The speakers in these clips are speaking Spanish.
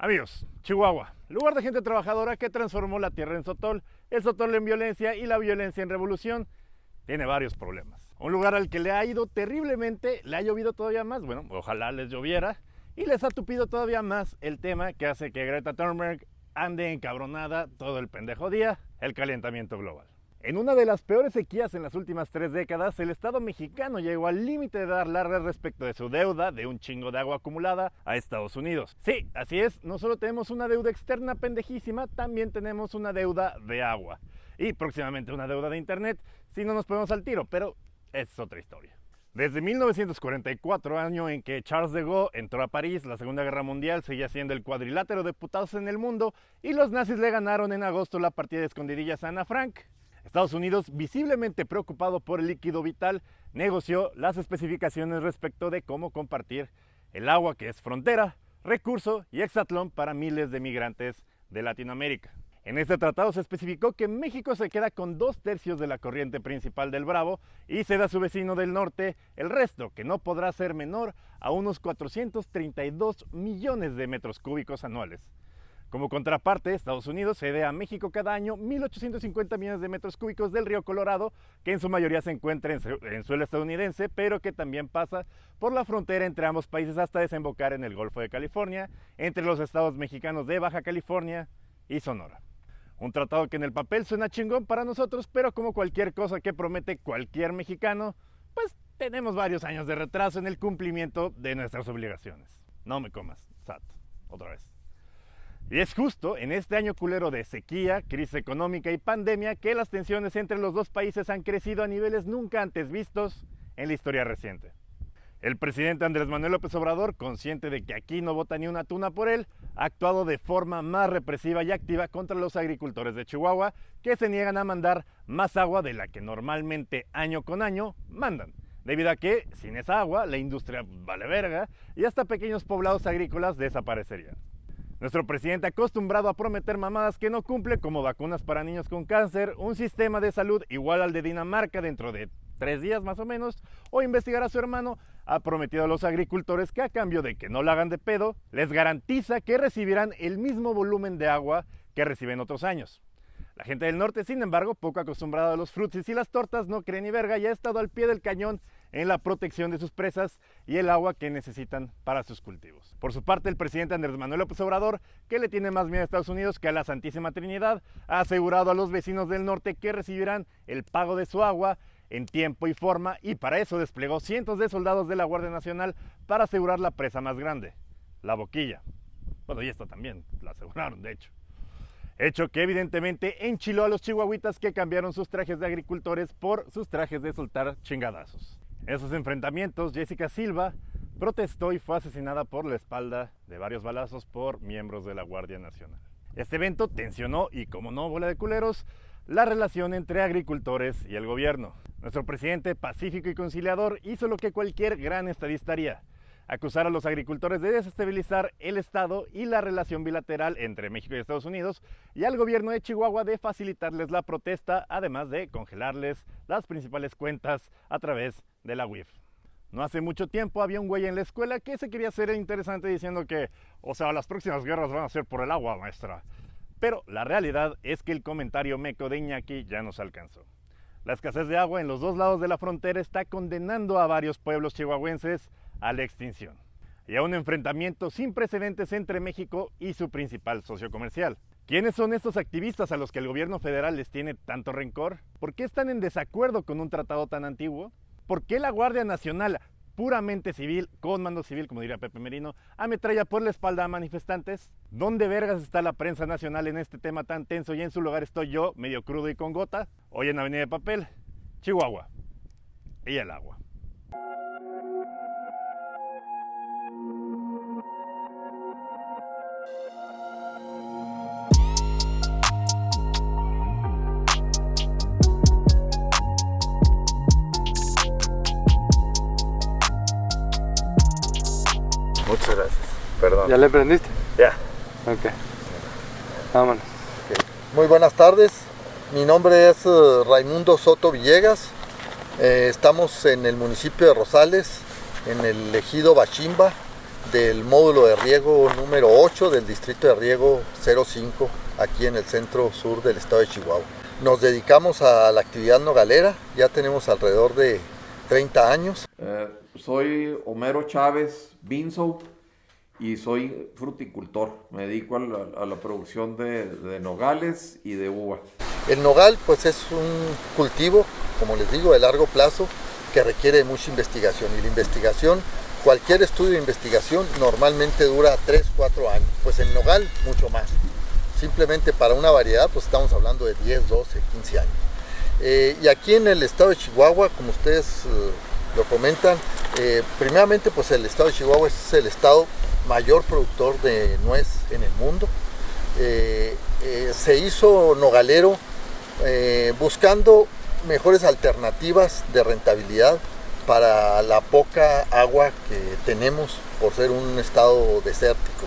Amigos, Chihuahua, lugar de gente trabajadora que transformó la tierra en sotol, el sotol en violencia y la violencia en revolución, tiene varios problemas. Un lugar al que le ha ido terriblemente, le ha llovido todavía más, bueno, ojalá les lloviera, y les ha tupido todavía más el tema que hace que Greta Thunberg ande encabronada todo el pendejo día, el calentamiento global. En una de las peores sequías en las últimas 3 décadas, el Estado mexicano llegó al límite de dar largas respecto de su deuda de un chingo de agua acumulada a Estados Unidos. Sí, así es, no solo tenemos una deuda externa pendejísima, también tenemos una deuda de agua. Y próximamente una deuda de internet, si no nos ponemos al tiro, pero es otra historia. Desde 1944, año en que Charles de Gaulle entró a París, la Segunda Guerra Mundial seguía siendo el cuadrilátero de putados en el mundo y los nazis le ganaron en agosto la partida de escondidillas a Ana Frank. Estados Unidos, visiblemente preocupado por el líquido vital, negoció las especificaciones respecto de cómo compartir el agua que es frontera, recurso y exatlón para miles de migrantes de Latinoamérica. En este tratado se especificó que México se queda con 2/3 de la corriente principal del Bravo y cede a su vecino del norte el resto, que no podrá ser menor a unos 432 millones de metros cúbicos anuales. Como contraparte, Estados Unidos cede a México cada año 1.850 millones de metros cúbicos del río Colorado, que en su mayoría se encuentra en suelo estadounidense, pero que también pasa por la frontera entre ambos países hasta desembocar en el Golfo de California, entre los estados mexicanos de Baja California y Sonora. Un tratado que en el papel suena chingón para nosotros, pero como cualquier cosa que promete cualquier mexicano, pues tenemos varios años de retraso en el cumplimiento de nuestras obligaciones. No me comas, SAT, otra vez. Y es justo en este año culero de sequía, crisis económica y pandemia que las tensiones entre los dos países han crecido a niveles nunca antes vistos en la historia reciente. El presidente Andrés Manuel López Obrador, consciente de que aquí no vota ni una tuna por él, ha actuado de forma más represiva y activa contra los agricultores de Chihuahua, que se niegan a mandar más agua de la que normalmente año con año mandan, debido a que sin esa agua la industria vale verga y hasta pequeños poblados agrícolas desaparecerían. Nuestro presidente, acostumbrado a prometer mamadas que no cumple, como vacunas para niños con cáncer, un sistema de salud igual al de Dinamarca dentro de 3 días más o menos, o investigar a su hermano, ha prometido a los agricultores que a cambio de que no la hagan de pedo, les garantiza que recibirán el mismo volumen de agua que reciben otros años. La gente del norte, sin embargo, poco acostumbrada a los frutsis y las tortas, no cree ni verga y ha estado al pie del cañón en la protección de sus presas y el agua que necesitan para sus cultivos. Por su parte, el presidente Andrés Manuel López Obrador, que le tiene más miedo a Estados Unidos que a la Santísima Trinidad, ha asegurado a los vecinos del norte que recibirán el pago de su agua en tiempo y forma, y para eso desplegó cientos de soldados de la Guardia Nacional para asegurar la presa más grande, la Boquilla. Bueno, y esta también la aseguraron, de hecho. Hecho que evidentemente enchiló a los chihuahuitas que cambiaron sus trajes de agricultores por sus trajes de soltar chingadazos. En esos enfrentamientos, Jessica Silva protestó y fue asesinada por la espalda de varios balazos por miembros de la Guardia Nacional. Este evento tensionó, y como no bola de culeros, la relación entre agricultores y el gobierno. Nuestro presidente, pacífico y conciliador, hizo lo que cualquier gran estadista haría: acusar a los agricultores de desestabilizar el Estado y la relación bilateral entre México y Estados Unidos, y al gobierno de Chihuahua de facilitarles la protesta, además de congelarles las principales cuentas a través de la UIF. No hace mucho tiempo había un güey en la escuela que se quería hacer interesante diciendo que, las próximas guerras van a ser por el agua, maestra. Pero la realidad es que el comentario meco de Iñaki ya nos alcanzó. La escasez de agua en los dos lados de la frontera está condenando a varios pueblos chihuahuenses a la extinción y a un enfrentamiento sin precedentes entre México y su principal socio comercial. ¿Quiénes son estos activistas a los que el gobierno federal les tiene tanto rencor? ¿Por qué están en desacuerdo con un tratado tan antiguo? ¿Por qué la Guardia Nacional, puramente civil, con mando civil, como diría Pepe Merino, ametralla por la espalda a manifestantes? ¿Dónde vergas está la prensa nacional en este tema tan tenso y en su lugar estoy yo, medio crudo y con gota? Hoy en Avenida de Papel, Chihuahua y el agua. Muchas gracias. Perdón. ¿Ya le prendiste? Ya. Ok. Vámonos. Okay. Muy buenas tardes. Mi nombre es Raimundo Soto Villegas. Estamos en el municipio de Rosales, en el ejido Bachimba. del módulo de riego número 8 del distrito de riego 05, aquí en el centro sur del estado de Chihuahua. Nos dedicamos a la actividad nogalera, ya tenemos alrededor de 30 años. Soy Homero Chávez Binso y soy fruticultor. Me dedico a la producción de nogales y de uva. El nogal pues es un cultivo, como les digo, de largo plazo que requiere mucha investigación, y la investigación, cualquier estudio de investigación normalmente dura 3-4 años, pues el nogal mucho más. Simplemente para una variedad pues estamos hablando de 10, 12, 15 años. Y aquí en el estado de Chihuahua, como ustedes lo comentan, primeramente pues el estado de Chihuahua es el estado mayor productor de nuez en el mundo. Se hizo nogalero buscando mejores alternativas de rentabilidad para la poca agua que tenemos por ser un estado desértico.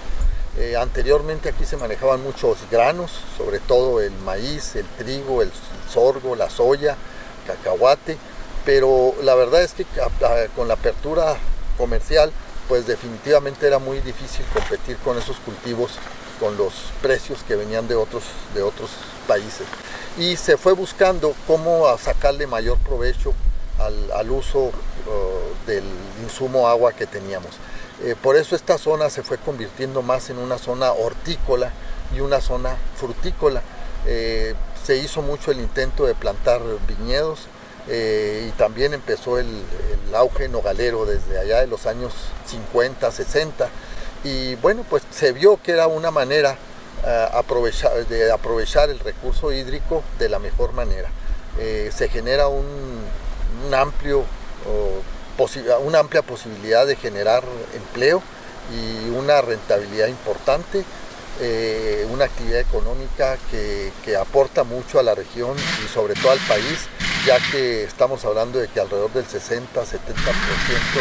Anteriormente aquí se manejaban muchos granos, sobre todo el maíz, el trigo, el sorgo, la soya, cacahuate, pero la verdad es que con la apertura comercial pues definitivamente era muy difícil competir con esos cultivos con los precios que venían de otros países, y se fue buscando cómo sacarle mayor provecho al uso del insumo agua que teníamos. Por eso esta zona se fue convirtiendo más en una zona hortícola y una zona frutícola. Se hizo mucho el intento de plantar viñedos, y también empezó el auge nogalero desde allá de los años 50, 60, y bueno, pues se vio que era una manera de aprovechar el recurso hídrico de la mejor manera. Se genera una amplia posibilidad de generar empleo y una rentabilidad importante, una actividad económica que aporta mucho a la región y sobre todo al país, ya que estamos hablando de que alrededor del 60-70%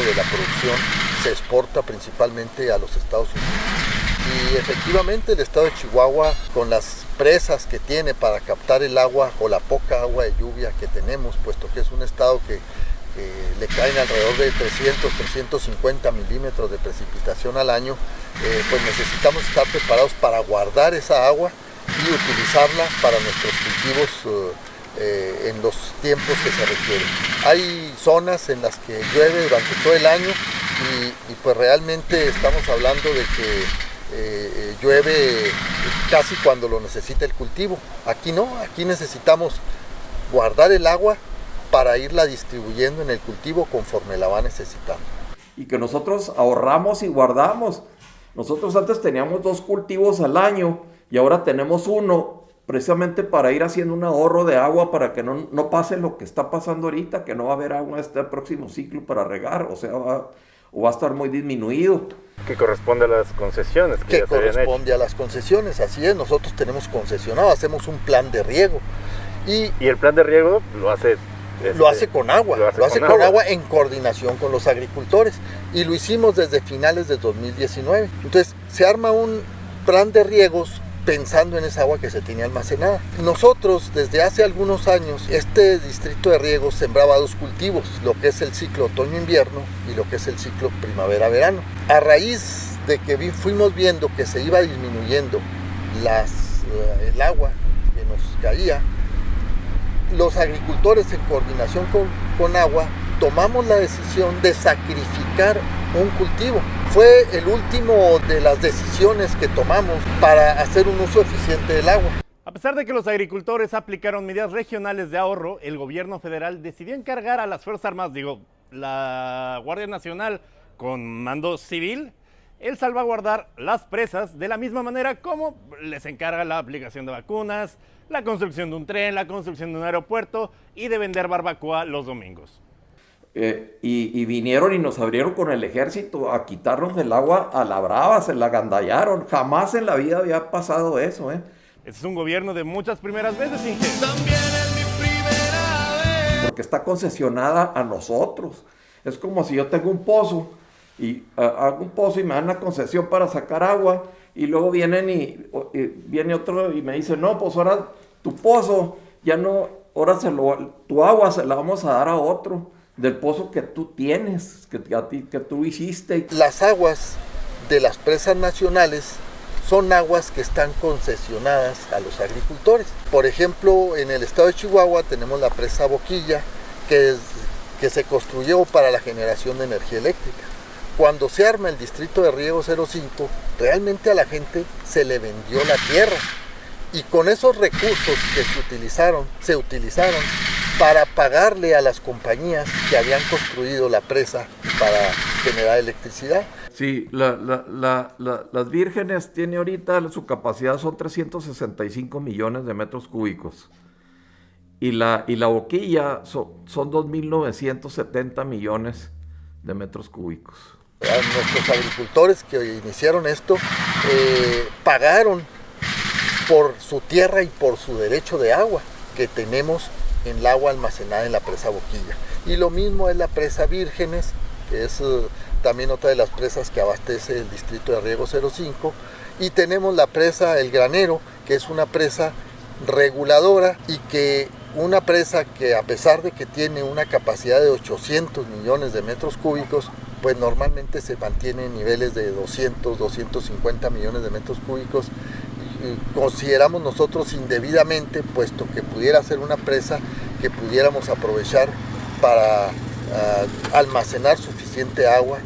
de la producción se exporta principalmente a los Estados Unidos. Y efectivamente el estado de Chihuahua, con las presas que tiene para captar el agua o la poca agua de lluvia que tenemos, puesto que es un estado que le caen alrededor de 300-350 milímetros de precipitación al año, pues necesitamos estar preparados para guardar esa agua y utilizarla para nuestros cultivos en los tiempos que se requieren. Hay zonas en las que llueve durante todo el año y pues realmente estamos hablando de que llueve casi cuando lo necesita el cultivo. Aquí no, aquí necesitamos guardar el agua para irla distribuyendo en el cultivo conforme la va necesitando. Y que nosotros ahorramos y guardamos. Nosotros antes teníamos 2 cultivos al año y ahora tenemos uno, precisamente para ir haciendo un ahorro de agua para que no pase lo que está pasando ahorita, que no va a haber agua este próximo ciclo para regar, o sea, va a estar muy disminuido. Que corresponde a las concesiones. Que corresponde a las concesiones, así es, nosotros tenemos concesionado, hacemos un plan de riego. Y el plan de riego lo hace con agua, lo hace con agua en coordinación con los agricultores, y lo hicimos desde finales de 2019. Entonces se arma un plan de riegos pensando en esa agua que se tenía almacenada. Nosotros desde hace algunos años, este distrito de riego sembraba 2 cultivos, lo que es el ciclo otoño-invierno y lo que es el ciclo primavera-verano. A raíz de que fuimos viendo que se iba disminuyendo el agua que nos caía, los agricultores en coordinación con agua tomamos la decisión de sacrificar un cultivo. Fue el último de las decisiones que tomamos para hacer un uso eficiente del agua. A pesar de que los agricultores aplicaron medidas regionales de ahorro, el gobierno federal decidió encargar a las Fuerzas Armadas, la Guardia Nacional con mando civil, el salvaguardar las presas de la misma manera como les encarga la aplicación de vacunas, la construcción de un tren, la construcción de un aeropuerto y de vender barbacoa los domingos. Y vinieron y nos abrieron con el ejército a quitarnos el agua a la brava, se la agandallaron. Jamás en la vida había pasado eso, Este es un gobierno de muchas primeras veces, Inge. También es mi primera vez. Porque está concesionada a nosotros. Es como si yo tengo un pozo y hago un pozo y me dan una concesión para sacar agua, y luego vienen y viene otro y me dice, no, pues ahora tu pozo ya no, ahora tu agua se la vamos a dar a otro del pozo que tú tienes, que tú hiciste. Las aguas de las presas nacionales son aguas que están concesionadas a los agricultores. Por ejemplo, en el estado de Chihuahua tenemos la presa Boquilla, que se construyó para la generación de energía eléctrica. Cuando se arma el distrito de riego 05, realmente a la gente se le vendió la tierra. Y con esos recursos que se utilizaron para pagarle a las compañías que habían construido la presa para generar electricidad. Sí, las Vírgenes tiene ahorita, su capacidad son 365 millones de metros cúbicos. Y la Boquilla son 2.970 millones de metros cúbicos. Nuestros agricultores que iniciaron esto pagaron por su tierra y por su derecho de agua que tenemos en el agua almacenada en la presa Boquilla. Y lo mismo es la presa Vírgenes, que es también otra de las presas que abastece el distrito de riego 05. Y tenemos la presa El Granero, que es una presa reguladora y que una presa que, a pesar de que tiene una capacidad de 800 millones de metros cúbicos, pues normalmente se mantiene en niveles de 200, 250 millones de metros cúbicos. Consideramos nosotros indebidamente, puesto que pudiera ser una presa que pudiéramos aprovechar para almacenar suficiente agua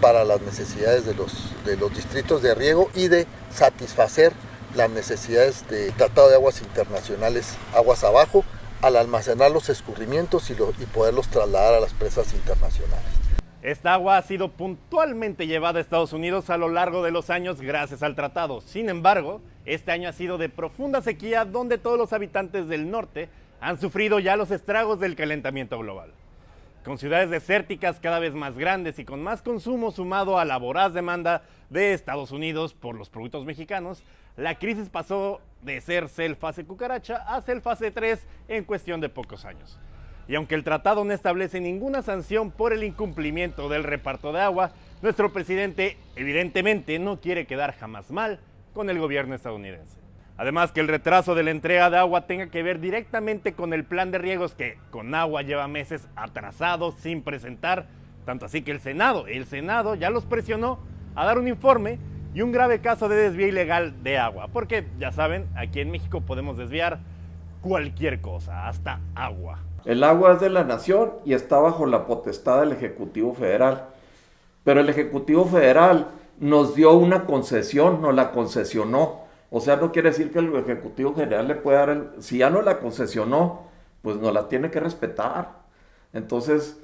para las necesidades de los distritos de riego y de satisfacer las necesidades de tratado de aguas internacionales, aguas abajo, al almacenar los escurrimientos y poderlos trasladar a las presas internacionales. Esta agua ha sido puntualmente llevada a Estados Unidos a lo largo de los años gracias al tratado. Sin embargo, este año ha sido de profunda sequía, donde todos los habitantes del norte han sufrido ya los estragos del calentamiento global. Con ciudades desérticas cada vez más grandes y con más consumo sumado a la voraz demanda de Estados Unidos por los productos mexicanos, la crisis pasó de ser fase cucaracha a fase 3 en cuestión de pocos años. Y aunque el tratado no establece ninguna sanción por el incumplimiento del reparto de agua, nuestro presidente evidentemente no quiere quedar jamás mal con el gobierno estadounidense. Además, que el retraso de la entrega de agua tenga que ver directamente con el plan de riegos que con agua lleva meses atrasado sin presentar, tanto así que el Senado ya los presionó a dar un informe y un grave caso de desvío ilegal de agua, porque ya saben, aquí en México podemos desviar cualquier cosa, hasta agua. El agua es de la nación y está bajo la potestad del Ejecutivo Federal. Pero el Ejecutivo Federal nos dio una concesión, nos la concesionó. O sea, no quiere decir que el Ejecutivo General le pueda dar si ya no la concesionó, pues nos la tiene que respetar. Entonces,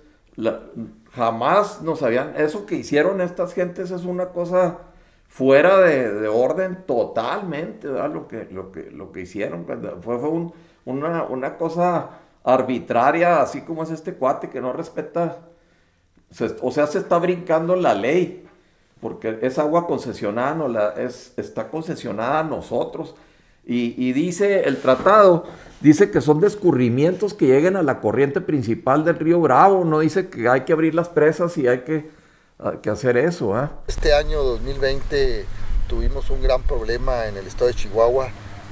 jamás nos habían... Eso que hicieron estas gentes es una cosa fuera de orden totalmente, ¿verdad? Lo que hicieron. Fue una cosa arbitraria, así como es este cuate que no respeta, o sea, se está brincando la ley, porque es agua concesionada, está concesionada a nosotros, y dice el tratado, dice que son de escurrimientos que lleguen a la corriente principal del río Bravo, no dice que hay que abrir las presas y hay que hacer eso, ¿eh? Este año 2020 tuvimos un gran problema en el estado de Chihuahua,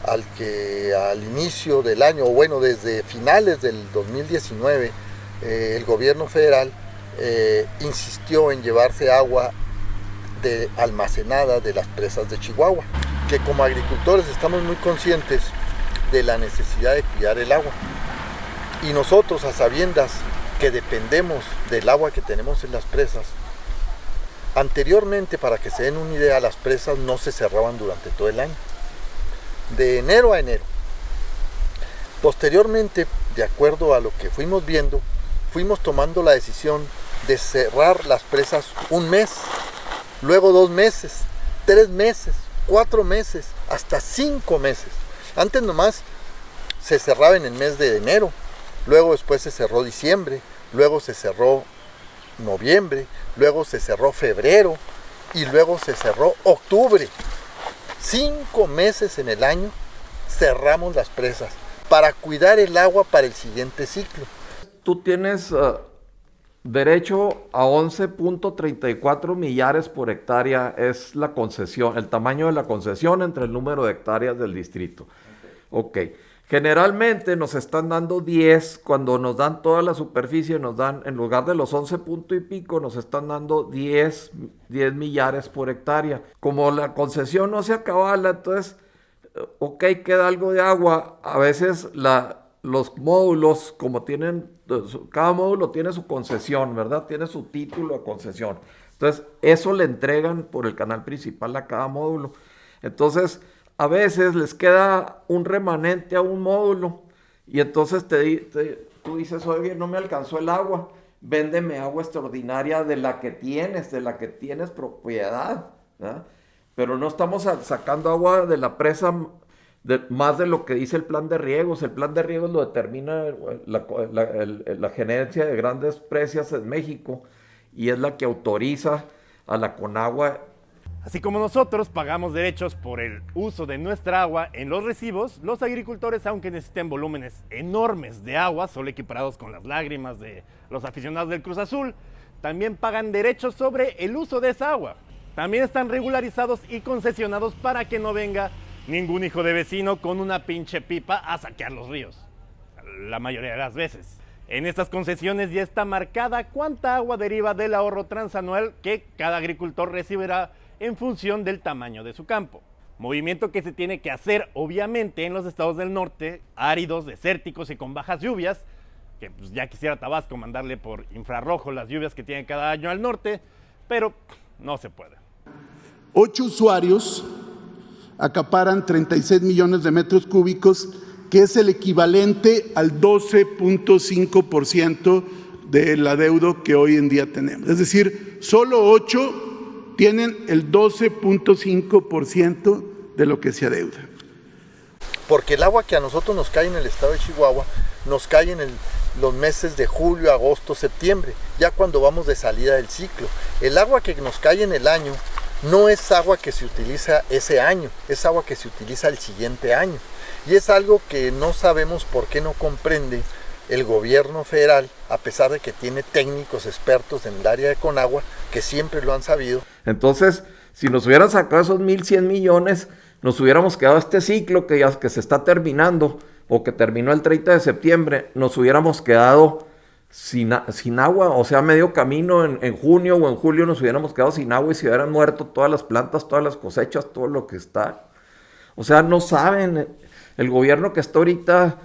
al inicio del año, o bueno, desde finales del 2019, el gobierno federal insistió en llevarse agua almacenada de las presas de Chihuahua, que como agricultores estamos muy conscientes de la necesidad de cuidar el agua. Y nosotros, a sabiendas que dependemos del agua que tenemos en las presas, anteriormente, para que se den una idea, las presas no se cerraban durante todo el año, de enero a enero. Posteriormente, de acuerdo a lo que fuimos viendo, fuimos tomando la decisión de cerrar las presas un mes, luego 2 meses, 3 meses, 4 meses, hasta 5 meses. Antes nomás se cerraba en el mes de enero, luego después se cerró diciembre, luego se cerró noviembre, luego se cerró febrero y luego se cerró octubre. 5 meses en el año cerramos las presas para cuidar el agua para el siguiente ciclo. Tú tienes derecho a 11.34 millares por hectárea, es la concesión, el tamaño de la concesión entre el número de hectáreas del distrito. Ok. Generalmente nos están dando 10, cuando nos dan toda la superficie, nos dan, en lugar de los 11 punto y pico, nos están dando 10 millares por hectárea. Como la concesión no se acabala, entonces, ok, queda algo de agua. A veces los módulos, como tienen, cada módulo tiene su concesión, ¿verdad? Tiene su título de concesión. Entonces, eso le entregan por el canal principal a cada módulo. Entonces, a veces les queda un remanente a un módulo y entonces tú dices, oye, no me alcanzó el agua, véndeme agua extraordinaria de la que tienes propiedad, ¿verdad? Pero no estamos sacando agua de la presa más de lo que dice el plan de riegos. El plan de riegos lo determina la Gerencia de Grandes Presas en México y es la que autoriza a la Conagua. Así como nosotros pagamos derechos por el uso de nuestra agua en los recibos, los agricultores, aunque necesiten volúmenes enormes de agua, solo equiparados con las lágrimas de los aficionados del Cruz Azul, también pagan derechos sobre el uso de esa agua. También están regularizados y concesionados para que no venga ningún hijo de vecino con una pinche pipa a saquear los ríos, la mayoría de las veces. En estas concesiones ya está marcada cuánta agua deriva del ahorro transanual que cada agricultor recibirá en función del tamaño de su campo. Movimiento que se tiene que hacer obviamente en los estados del norte, áridos, desérticos y con bajas lluvias, que pues ya quisiera Tabasco mandarle por infrarrojo las lluvias que tiene cada año al norte, pero no se puede. 8 usuarios acaparan 36 millones de metros cúbicos, que es el equivalente al 12.5% del adeudo que hoy en día tenemos. Es decir, solo 8 tienen el 12.5% de lo que se adeuda. Porque el agua que a nosotros nos cae en el estado de Chihuahua, nos cae en los meses de julio, agosto, septiembre, ya cuando vamos de salida del ciclo. El agua que nos cae en el año no es agua que se utiliza ese año, es agua que se utiliza el siguiente año. Y es algo que no sabemos por qué no comprende el gobierno federal, a pesar de que tiene técnicos expertos en el área de Conagua, que siempre lo han sabido. Entonces, si nos hubieran sacado esos 1,100 millones, nos hubiéramos quedado este ciclo que se está terminando, o que terminó el 30 de septiembre, nos hubiéramos quedado sin agua, o sea, medio camino en junio o en julio nos hubiéramos quedado sin agua y se hubieran muerto todas las plantas, todas las cosechas, todo lo que está. O sea, no saben, el gobierno que está ahorita,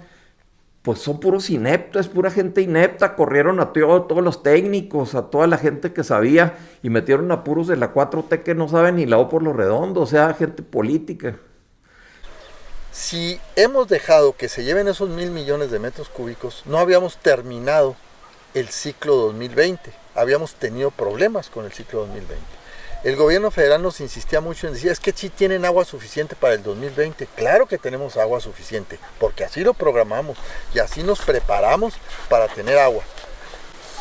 pues son puros ineptos, es pura gente inepta. Corrieron a todos los técnicos, a toda la gente que sabía y metieron a puros de la 4T que no saben ni la O por lo redondo, o sea, gente política. Si hemos dejado que se lleven esos 1,000 millones de metros cúbicos, no habíamos terminado el ciclo 2020, habíamos tenido problemas con el ciclo 2020. El gobierno federal nos insistía mucho en decir, es que sí tienen agua suficiente para el 2020. Claro que tenemos agua suficiente, porque así lo programamos y así nos preparamos para tener agua.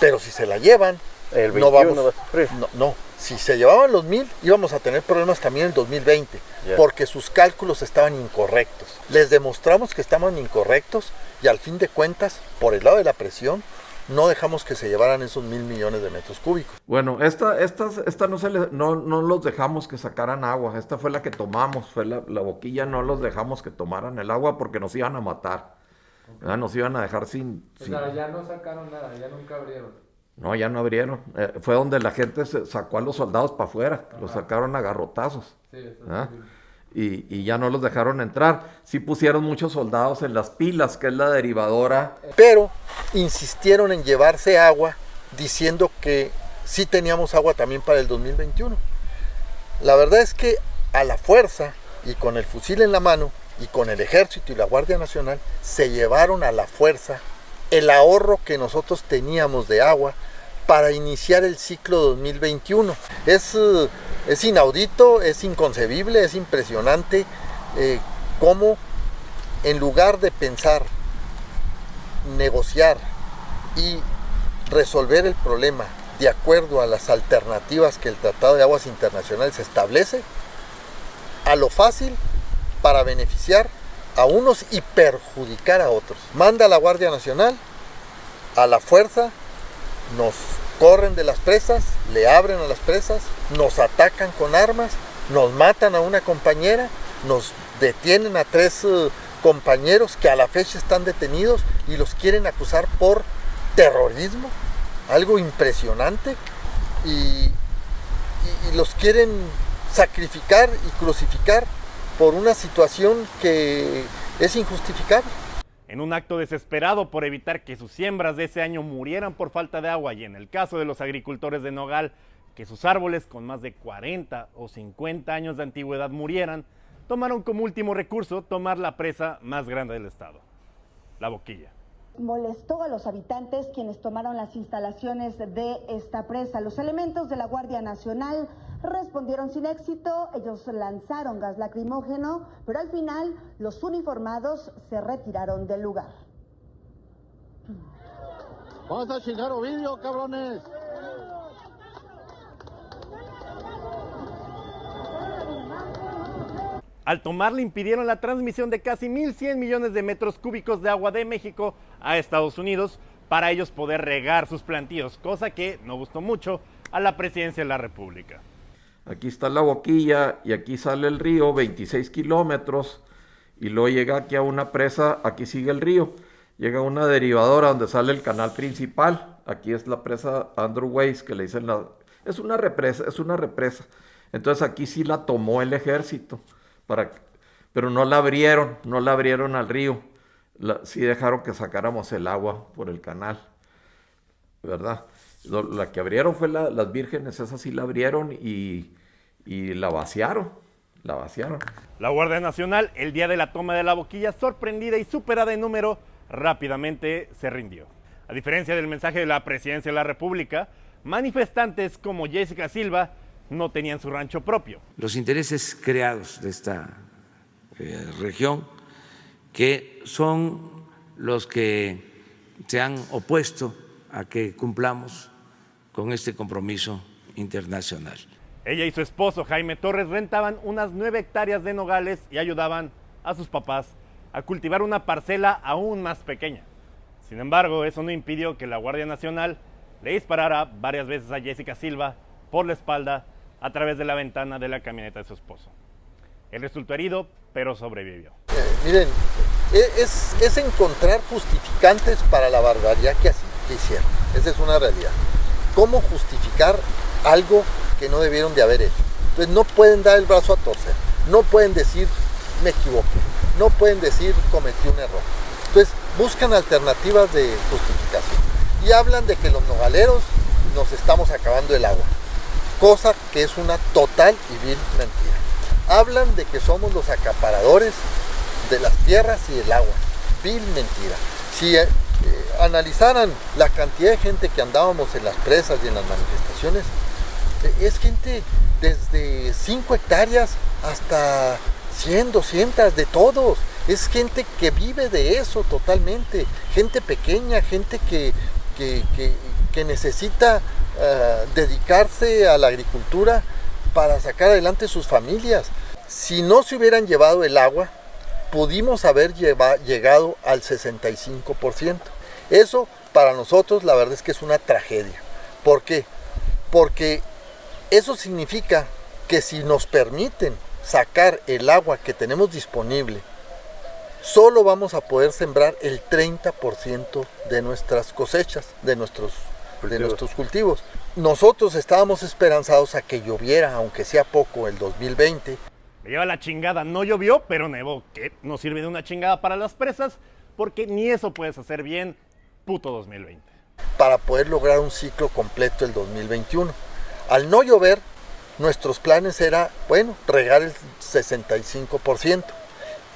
Pero si se la llevan, El 21 no vamos va a sufrir. No, si se llevaban los 1,000, íbamos a tener problemas también en el 2020, porque sus cálculos estaban incorrectos. Les demostramos que estaban incorrectos y al fin de cuentas, por el lado de la presión, no dejamos que se llevaran esos 1,000 millones de metros cúbicos. Bueno, esta no los dejamos que sacaran agua. Esta fue la que tomamos, fue la boquilla. No los dejamos que tomaran el agua porque nos iban a matar. Okay. Nos iban a dejar sin... O sea, ya no sacaron nada, ya nunca abrieron. No, ya no abrieron. Fue donde la gente sacó a los soldados para afuera. Ajá. Los sacaron a garrotazos. Sí, eso es y ya no los dejaron entrar. Sí pusieron muchos soldados en las pilas, que es la derivadora. Pero insistieron en llevarse agua, diciendo que sí teníamos agua también para el 2021. La verdad es que a la fuerza, y con el fusil en la mano, y con el Ejército y la Guardia Nacional, se llevaron a la fuerza el ahorro que nosotros teníamos de agua para iniciar el ciclo 2021. Es inaudito, es inconcebible, es impresionante cómo en lugar de pensar, negociar y resolver el problema de acuerdo a las alternativas que el Tratado de Aguas Internacionales establece, a lo fácil para beneficiar a unos y perjudicar a otros. Manda a la Guardia Nacional, a la fuerza, nos corren de las presas, le abren a las presas, nos atacan con armas, nos matan a una compañera, nos detienen a 3 compañeros que a la fecha están detenidos y los quieren acusar por terrorismo, algo impresionante, y los quieren sacrificar y crucificar por una situación que es injustificable. En un acto desesperado por evitar que sus siembras de ese año murieran por falta de agua, y en el caso de los agricultores de nogal, que sus árboles con más de 40 o 50 años de antigüedad murieran, tomaron como último recurso tomar la presa más grande del estado, la Boquilla. Molestó a los habitantes quienes tomaron las instalaciones de esta presa. Los elementos de la Guardia Nacional respondieron sin éxito. Ellos lanzaron gas lacrimógeno, pero al final los uniformados se retiraron del lugar. ¡Vamos a chingar Ovidio, cabrones! Al tomarla impidieron la transmisión de casi 1.100 millones de metros cúbicos de agua de México a Estados Unidos para ellos poder regar sus plantíos, cosa que no gustó mucho a la presidencia de la República. Aquí está la Boquilla y aquí sale el río, 26 kilómetros, y luego llega aquí a una presa, aquí sigue el río, llega a una derivadora donde sale el canal principal, aquí es la presa Andrew Weiss, que le dicen es una represa, entonces aquí sí la tomó el ejército, pero no la abrieron al río, sí dejaron que sacáramos el agua por el canal, ¿verdad? La que abrieron fue las vírgenes, esa sí la abrieron y la vaciaron. La Guardia Nacional, el día de la toma de la Boquilla, sorprendida y superada en número, rápidamente se rindió. A diferencia del mensaje de la presidencia de la República, manifestantes como Jessica Silva no tenían su rancho propio. Los intereses creados de esta región, que son los que se han opuesto a que cumplamos con este compromiso internacional. Ella y su esposo Jaime Torres rentaban unas 9 hectáreas de nogales y ayudaban a sus papás a cultivar una parcela aún más pequeña. Sin embargo, eso no impidió que la Guardia Nacional le disparara varias veces a Jessica Silva por la espalda a través de la ventana de la camioneta de su esposo. Él resultó herido, pero sobrevivió. Miren, es encontrar justificantes para la barbaridad que hicieron. Esa es una realidad. ¿Cómo justificar algo que no debieron de haber hecho? Entonces no pueden dar el brazo a torcer, no pueden decir me equivoqué, no pueden decir cometí un error. Entonces buscan alternativas de justificación y hablan de que los nogaleros nos estamos acabando el agua, cosa que es una total y vil mentira. Hablan de que somos los acaparadores de las tierras y el agua, vil mentira. Si analizaran la cantidad de gente que andábamos en las presas y en las manifestaciones, es gente desde 5 hectáreas hasta 100, 200, de todos. Es gente que vive de eso totalmente, gente pequeña, gente que necesita dedicarse a la agricultura para sacar adelante sus familias. Si no se hubieran llevado el agua, pudimos haber llegado al 65%. Eso para nosotros la verdad es que es una tragedia. ¿Por qué? Porque eso significa que si nos permiten sacar el agua que tenemos disponible, solo vamos a poder sembrar el 30% de nuestras cosechas, de nuestros cultivos. Nosotros estábamos esperanzados a que lloviera, aunque sea poco, el 2020. Me lleva la chingada, no llovió, pero nevó. ¿Qué? No sirve de una chingada para las presas, porque ni eso puedes hacer bien, puto 2020. Para poder lograr un ciclo completo el 2021. Al no llover, nuestros planes era, regar el 65%.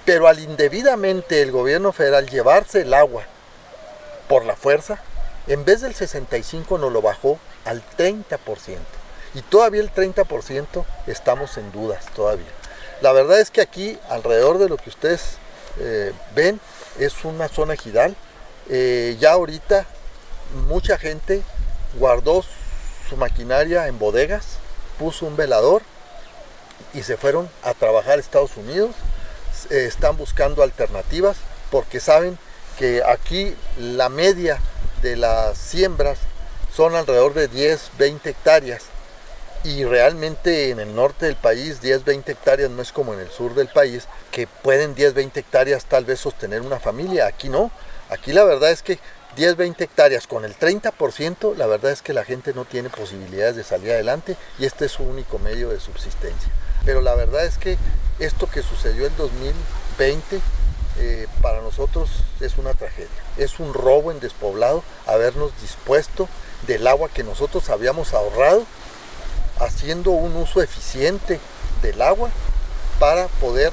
Pero al indebidamente el gobierno federal llevarse el agua por la fuerza, en vez del 65% nos lo bajó al 30%. Y todavía el 30% estamos en dudas todavía. La verdad es que aquí, alrededor de lo que ustedes ven, es una zona ejidal. Ya ahorita mucha gente guardó su maquinaria en bodegas, puso un velador y se fueron a trabajar a Estados Unidos. Están buscando alternativas porque saben que aquí la media de las siembras son alrededor de 10, 20 hectáreas Y realmente en el norte del país 10-20 hectáreas no es como en el sur del país, que pueden 10-20 hectáreas tal vez sostener una familia. Aquí no, aquí la verdad es que 10-20 hectáreas con el 30%, la verdad es que la gente no tiene posibilidades de salir adelante y este es su único medio de subsistencia. Pero la verdad es que esto que sucedió en 2020 para nosotros es una tragedia. Es un robo en despoblado habernos dispuesto del agua que nosotros habíamos ahorrado, haciendo un uso eficiente del agua para poder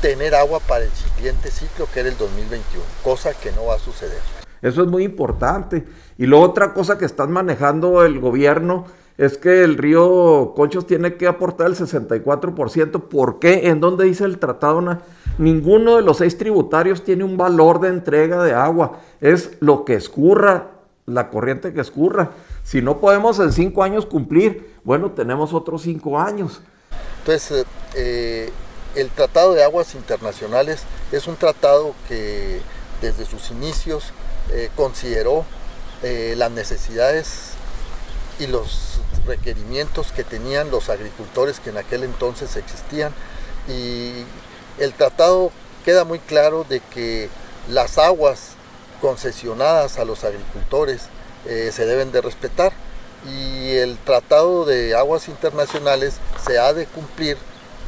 tener agua para el siguiente ciclo, que era el 2021, cosa que no va a suceder. Eso es muy importante. Y luego otra cosa que están manejando el gobierno es que el río Conchos tiene que aportar el 64%. ¿Por qué? ¿En dónde dice el tratado? Ninguno de los 6 tributarios tiene un valor de entrega de agua. Es lo que escurra, la corriente que escurra. Si no podemos en 5 años cumplir, bueno, tenemos otros 5 años. Entonces, el Tratado de Aguas Internacionales es un tratado que desde sus inicios consideró las necesidades y los requerimientos que tenían los agricultores que en aquel entonces existían, y el tratado queda muy claro de que las aguas concesionadas a los agricultores se deben de respetar, y el Tratado de Aguas Internacionales se ha de cumplir,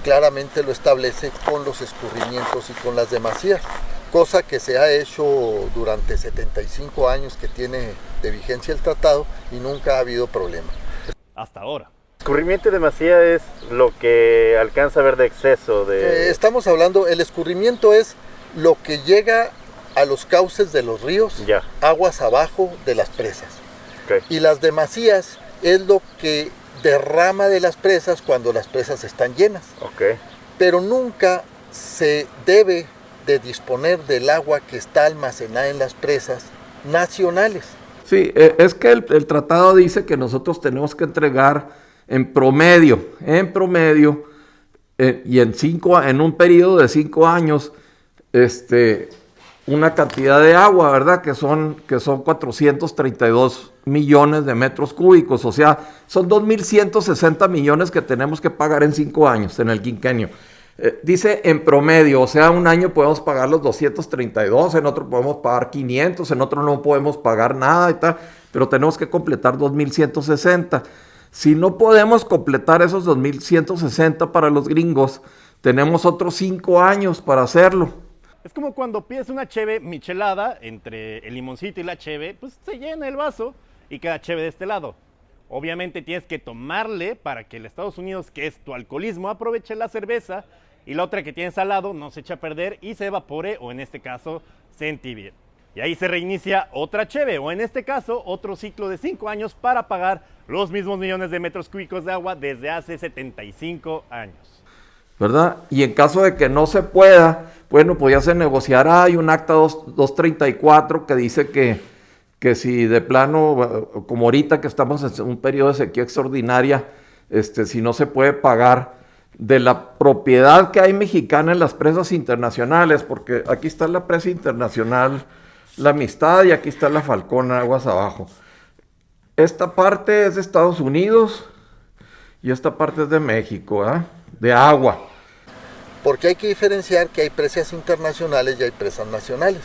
claramente lo establece, con los escurrimientos y con las demasías, cosa que se ha hecho durante 75 años que tiene de vigencia el tratado y nunca ha habido problema. Hasta ahora. Escurrimiento y demasía es lo que alcanza a ver de exceso de... Estamos hablando, el escurrimiento es lo que llega a los cauces de los ríos, aguas abajo de las presas. Okay. Y las demasías es lo que derrama de las presas cuando las presas están llenas. Okay. Pero nunca se debe de disponer del agua que está almacenada en las presas nacionales. Sí, es que el tratado dice que nosotros tenemos que entregar en promedio, y en un periodo de 5 años, una cantidad de agua, ¿verdad? Que son 432 millones de metros cúbicos, o sea, son 2.160 millones que tenemos que pagar en 5 años, en el quinquenio. Dice en promedio, o sea, un año podemos pagar los 232, en otro podemos pagar 500, en otro no podemos pagar nada y tal, pero tenemos que completar 2.160. Si no podemos completar esos 2.160 para los gringos, tenemos otros 5 años para hacerlo. Es como cuando pides una cheve michelada, entre el limoncito y la cheve, pues se llena el vaso y queda cheve de este lado. Obviamente tienes que tomarle para que el Estados Unidos, que es tu alcoholismo, aproveche la cerveza, y la otra que tienes al lado no se echa a perder y se evapore, o en este caso se entibie. Y ahí se reinicia otra cheve, o en este caso otro ciclo de 5 años para pagar los mismos millones de metros cúbicos de agua desde hace 75 años. ¿Verdad? Y en caso de que no se pueda, bueno, pues ya se negociará. Hay un acta 234 que dice que si de plano, como ahorita que estamos en un periodo de sequía extraordinaria, si no se puede pagar de la propiedad que hay mexicana en las presas internacionales, porque aquí está la presa internacional La Amistad y aquí está la Falcón aguas abajo. Esta parte es de Estados Unidos y esta parte es de México, de agua. Porque hay que diferenciar que hay presas internacionales y hay presas nacionales.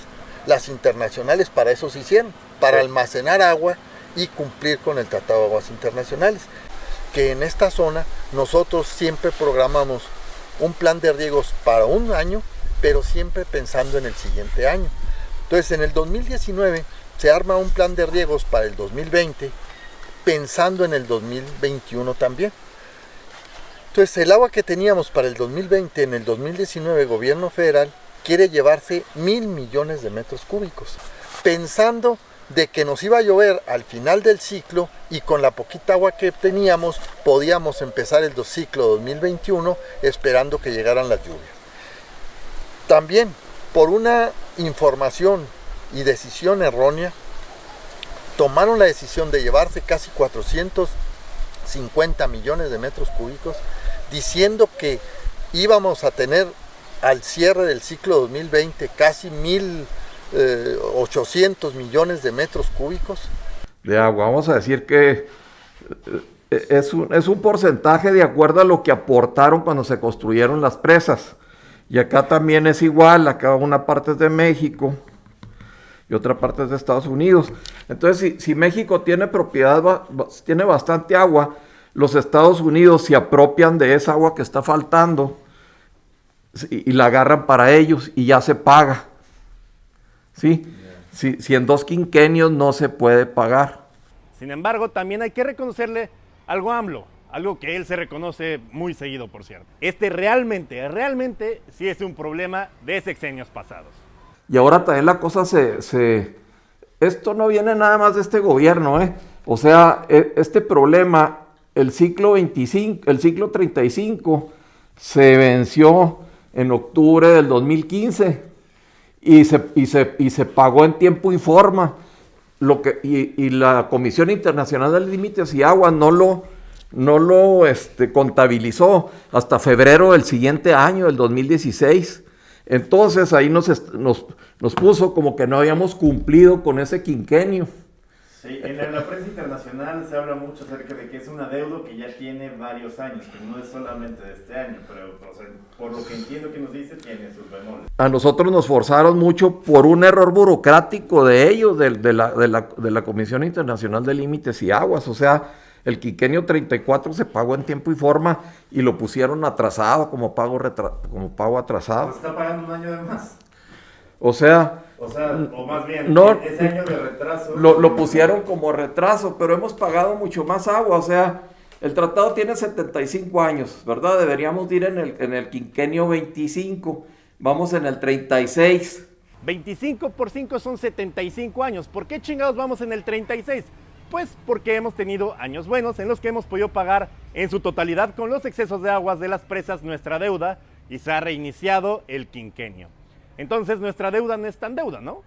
Las internacionales para eso se hicieron, para almacenar agua y cumplir con el Tratado de Aguas Internacionales. Que en esta zona nosotros siempre programamos un plan de riegos para un año, pero siempre pensando en el siguiente año. Entonces en el 2019 se arma un plan de riegos para el 2020, pensando en el 2021 también. Entonces el agua que teníamos para el 2020, en el 2019 el gobierno federal quiere llevarse 1.000 millones de metros cúbicos, pensando de que nos iba a llover al final del ciclo y con la poquita agua que teníamos podíamos empezar el ciclo 2021 esperando que llegaran las lluvias. También por una información y decisión errónea tomaron la decisión de llevarse casi 450 millones de metros cúbicos, diciendo que íbamos a tener al cierre del ciclo 2020 casi 1.800 millones de metros cúbicos de agua. Vamos a decir que Es un porcentaje de acuerdo a lo que aportaron cuando se construyeron las presas. Y acá también es igual, acá una parte es de México y otra parte es de Estados Unidos. Entonces, si México tiene propiedad, tiene bastante agua, los Estados Unidos se apropian de esa agua que está faltando y la agarran para ellos y ya se paga. ¿Sí? Si en 2 quinquenios no se puede pagar. Sin embargo, también hay que reconocerle algo a AMLO, algo que él se reconoce muy seguido, por cierto. Realmente sí es un problema de sexenios pasados. Y ahora también la cosa esto no viene nada más de este gobierno, ¿eh? O sea, este problema, el ciclo 35 se venció en octubre del 2015 y se pagó en tiempo y forma. Y la Comisión Internacional de Límites y Agua no lo contabilizó hasta febrero del siguiente año, del 2016. Entonces ahí nos puso como que no habíamos cumplido con ese quinquenio. Sí, en la prensa internacional se habla mucho acerca de que es un adeudo que ya tiene varios años, que no es solamente de este año, pero o sea, por lo que entiendo que nos dice, tiene sus bemoles. A nosotros nos forzaron mucho por un error burocrático de ellos, de la Comisión Internacional de Límites y Aguas. O sea, el quinquenio 34 se pagó en tiempo y forma y lo pusieron atrasado como pago atrasado. ¿Se está pagando un año de más? O más bien, ese año de retraso. Lo pusieron como retraso, pero hemos pagado mucho más agua. O sea, el tratado tiene 75 años, ¿verdad? Deberíamos ir en el quinquenio 25, vamos en el 36. 25 por 5 son 75 años. ¿Por qué chingados vamos en el 36? Pues porque hemos tenido años buenos en los que hemos podido pagar en su totalidad con los excesos de aguas de las presas nuestra deuda y se ha reiniciado el quinquenio. Entonces nuestra deuda no es tan deuda, ¿no?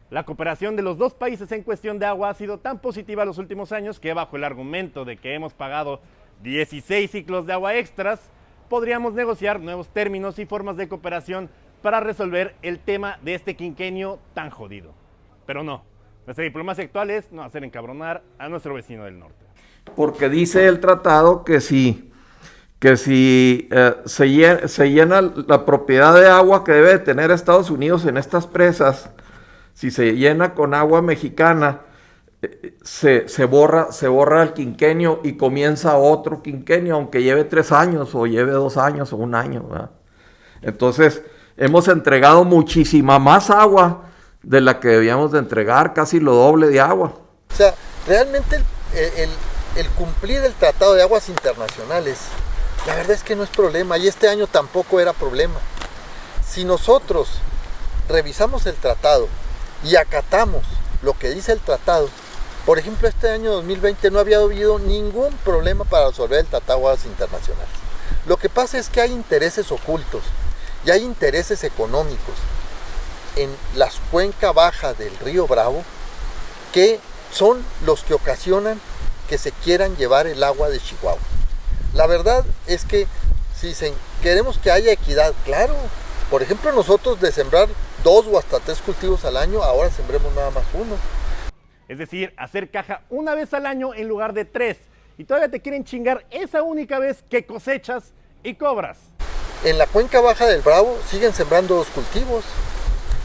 La cooperación de los dos países en cuestión de agua ha sido tan positiva los últimos años que bajo el argumento de que hemos pagado 16 ciclos de agua extras, podríamos negociar nuevos términos y formas de cooperación para resolver el tema de este quinquenio tan jodido. Pero no, nuestra diplomacia actual es no hacer encabronar a nuestro vecino del norte. Porque dice el tratado que si se llena la propiedad de agua que debe de tener Estados Unidos en estas presas, si se llena con agua mexicana, se borra el quinquenio y comienza otro quinquenio, aunque lleve 3 años o lleve 2 años o 1 año, ¿verdad? Entonces, hemos entregado muchísima más agua de la que debíamos de entregar, casi lo doble de agua. O sea, realmente el cumplir el Tratado de Aguas Internacionales, la verdad es que no es problema, y este año tampoco era problema. Si nosotros revisamos el tratado y acatamos lo que dice el tratado, por ejemplo, este año 2020 no había habido ningún problema para resolver el Tratado de Aguas Internacionales. Lo que pasa es que hay intereses ocultos y hay intereses económicos en la cuenca baja del río Bravo que son los que ocasionan que se quieran llevar el agua de Chihuahua. La verdad es que si queremos que haya equidad, claro, por ejemplo nosotros de sembrar 2 o hasta 3 cultivos al año, ahora sembremos nada más 1. Es decir, hacer caja una vez al año en lugar de 3. Y todavía te quieren chingar esa única vez que cosechas y cobras. En la cuenca baja del Bravo siguen sembrando 2 cultivos.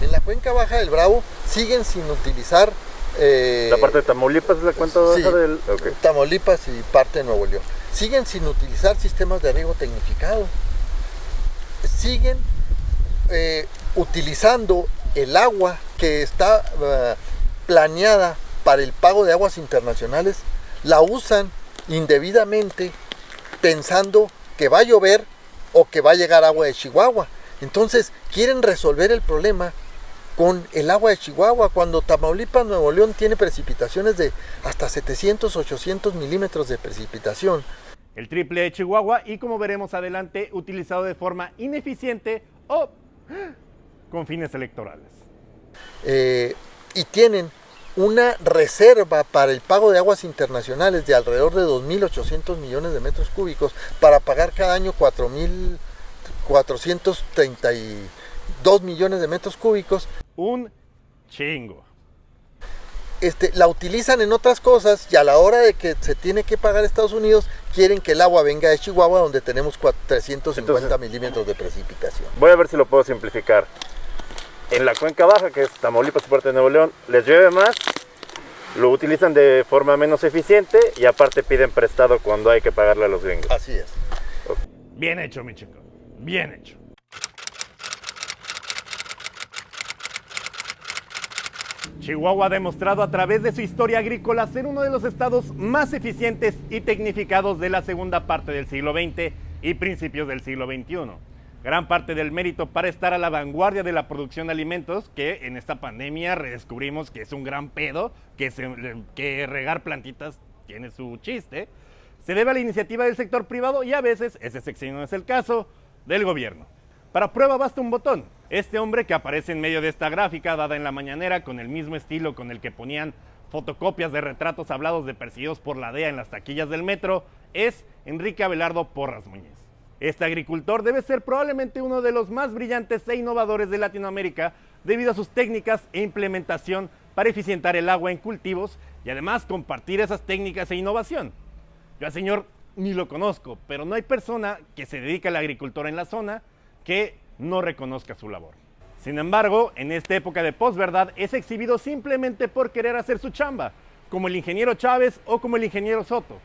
En la cuenca baja del Bravo siguen sin utilizar... ¿La parte de Tamaulipas es la cuenca baja del...? Okay. Tamaulipas y parte de Nuevo León. Siguen sin utilizar sistemas de riego tecnificado. Siguen utilizando el agua que está planeada para el pago de aguas internacionales, la usan indebidamente pensando que va a llover o que va a llegar agua de Chihuahua. Entonces quieren resolver el problema con el agua de Chihuahua, cuando Tamaulipas, Nuevo León tiene precipitaciones de hasta 700, 800 milímetros de precipitación. El triple de Chihuahua y, como veremos adelante, utilizado de forma ineficiente o con fines electorales. Y tienen una reserva para el pago de aguas internacionales de alrededor de 2.800 millones de metros cúbicos para pagar cada año 432 millones de metros cúbicos. Un chingo. la utilizan en otras cosas y a la hora de que se tiene que pagar a Estados Unidos, quieren que el agua venga de Chihuahua, donde tenemos 350 milímetros de precipitación. Voy a ver si lo puedo simplificar. En la cuenca baja, que es Tamaulipas y parte de Nuevo León, les llueve más, lo utilizan de forma menos eficiente y aparte piden prestado cuando hay que pagarle a los gringos. Así es. Bien hecho, mi chico. Bien hecho. Chihuahua ha demostrado a través de su historia agrícola ser uno de los estados más eficientes y tecnificados de la segunda parte del siglo XX y principios del siglo XXI. Gran parte del mérito para estar a la vanguardia de la producción de alimentos, que en esta pandemia redescubrimos que es un gran pedo, que regar plantitas tiene su chiste, se debe a la iniciativa del sector privado y a veces, ese sexenio no es el caso, del gobierno. Para prueba basta un botón. Este hombre que aparece en medio de esta gráfica dada en la mañanera con el mismo estilo con el que ponían fotocopias de retratos hablados de perseguidos por la DEA en las taquillas del metro es Enrique Abelardo Porras Muñiz. Este agricultor debe ser probablemente uno de los más brillantes e innovadores de Latinoamérica debido a sus técnicas e implementación para eficientar el agua en cultivos y además compartir esas técnicas e innovación. Yo al señor ni lo conozco, pero no hay persona que se dedique a la agricultura en la zona que no reconozca su labor. Sin embargo, en esta época de posverdad es exhibido simplemente por querer hacer su chamba, como el ingeniero Chávez o como el ingeniero Soto.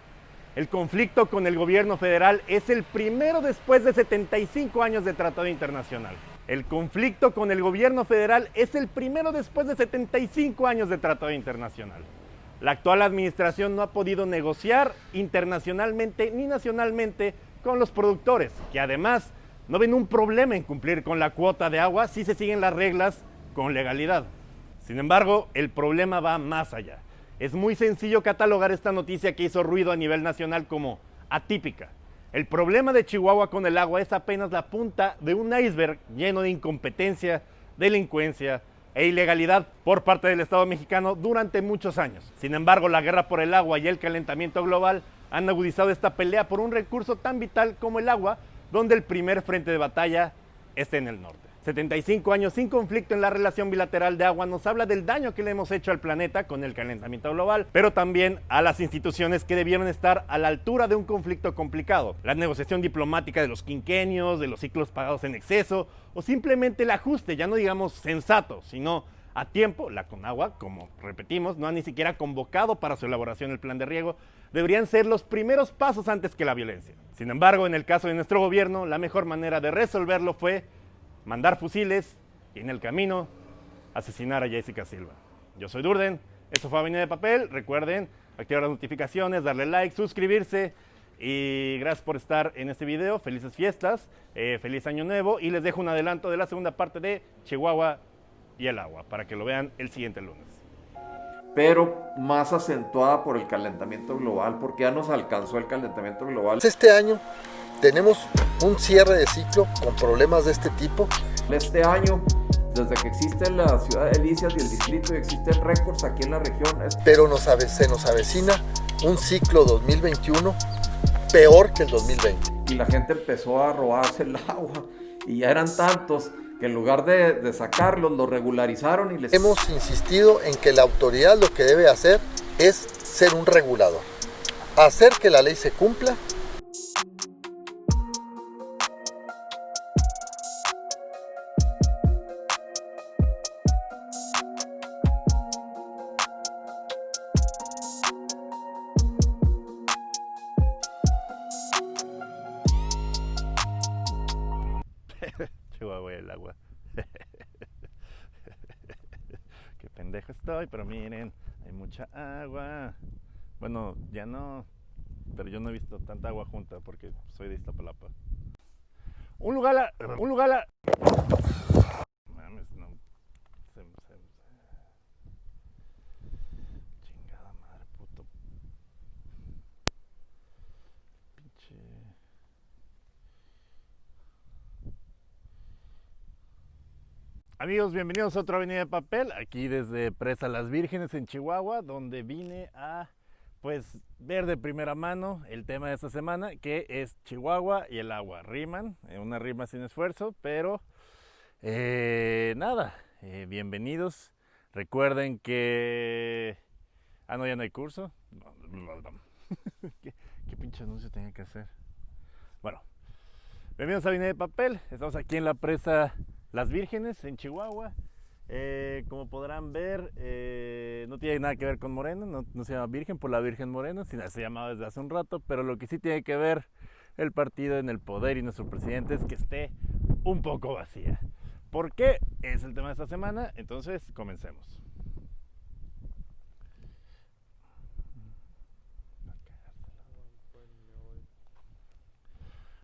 El conflicto con el gobierno federal es el primero después de 75 años de tratado internacional. El conflicto con el gobierno federal es el primero después de 75 años de tratado internacional. La actual administración no ha podido negociar internacionalmente ni nacionalmente con los productores, que además no ven un problema en cumplir con la cuota de agua si se siguen las reglas con legalidad. Sin embargo, el problema va más allá. Es muy sencillo catalogar esta noticia que hizo ruido a nivel nacional como atípica. El problema de Chihuahua con el agua es apenas la punta de un iceberg lleno de incompetencia, delincuencia e ilegalidad por parte del Estado mexicano durante muchos años. Sin embargo, la guerra por el agua y el calentamiento global han agudizado esta pelea por un recurso tan vital como el agua, donde el primer frente de batalla está en el norte. 75 años sin conflicto en la relación bilateral de agua nos habla del daño que le hemos hecho al planeta con el calentamiento global, pero también a las instituciones que debieron estar a la altura de un conflicto complicado. La negociación diplomática de los quinquenios, de los ciclos pagados en exceso, o simplemente el ajuste, ya no digamos sensato, sino a tiempo. La Conagua, como repetimos, no ha ni siquiera convocado para su elaboración el plan de riego, deberían ser los primeros pasos antes que la violencia. Sin embargo, en el caso de nuestro gobierno, la mejor manera de resolverlo fue mandar fusiles y en el camino asesinar a Jessica Silva. Yo soy Durden, esto fue Avenida de Papel. Recuerden activar las notificaciones, darle like, suscribirse y gracias por estar en este video. Felices fiestas, feliz año nuevo y les dejo un adelanto de la segunda parte de Chihuahua y el agua para que lo vean el siguiente lunes. Pero más acentuada por el calentamiento global, porque ya nos alcanzó el calentamiento global. Este año tenemos un cierre de ciclo con problemas de este tipo. Este año, desde que existe la ciudad de Delicias y el distrito y existen récords aquí en la región. Pero se nos avecina un ciclo 2021 peor que el 2020. Y la gente empezó a robarse el agua y ya eran tantos que en lugar de sacarlos, los regularizaron y les... Hemos insistido en que la autoridad lo que debe hacer es ser un regulador, hacer que la ley se cumpla. Chihuahua y el agua. Qué pendejo estoy, pero miren, hay mucha agua. Bueno, ya no, pero yo no he visto tanta agua junta porque soy de Iztapalapa. Un lugar mames, no. Chingada madre, puto. Pinche. Amigos, bienvenidos a otra Avenida de Papel, aquí desde Presa Las Vírgenes en Chihuahua, donde vine a pues ver de primera mano el tema de esta semana, que es Chihuahua y el agua. Riman, una rima sin esfuerzo, pero nada, bienvenidos. Recuerden que Ah, no, ya no hay curso. ¿Qué pinche anuncio tenía que hacer? Bueno, bienvenidos a Vine de Papel. Estamos aquí en la presa Las Vírgenes, en Chihuahua. Como podrán ver, no tiene nada que ver con Morena, no se llama Virgen por la Virgen Morena, sino se llamaba desde hace un rato, pero lo que sí tiene que ver el partido en el poder y nuestro presidente es que esté un poco vacía. ¿Por qué? Es el tema de esta semana, entonces comencemos.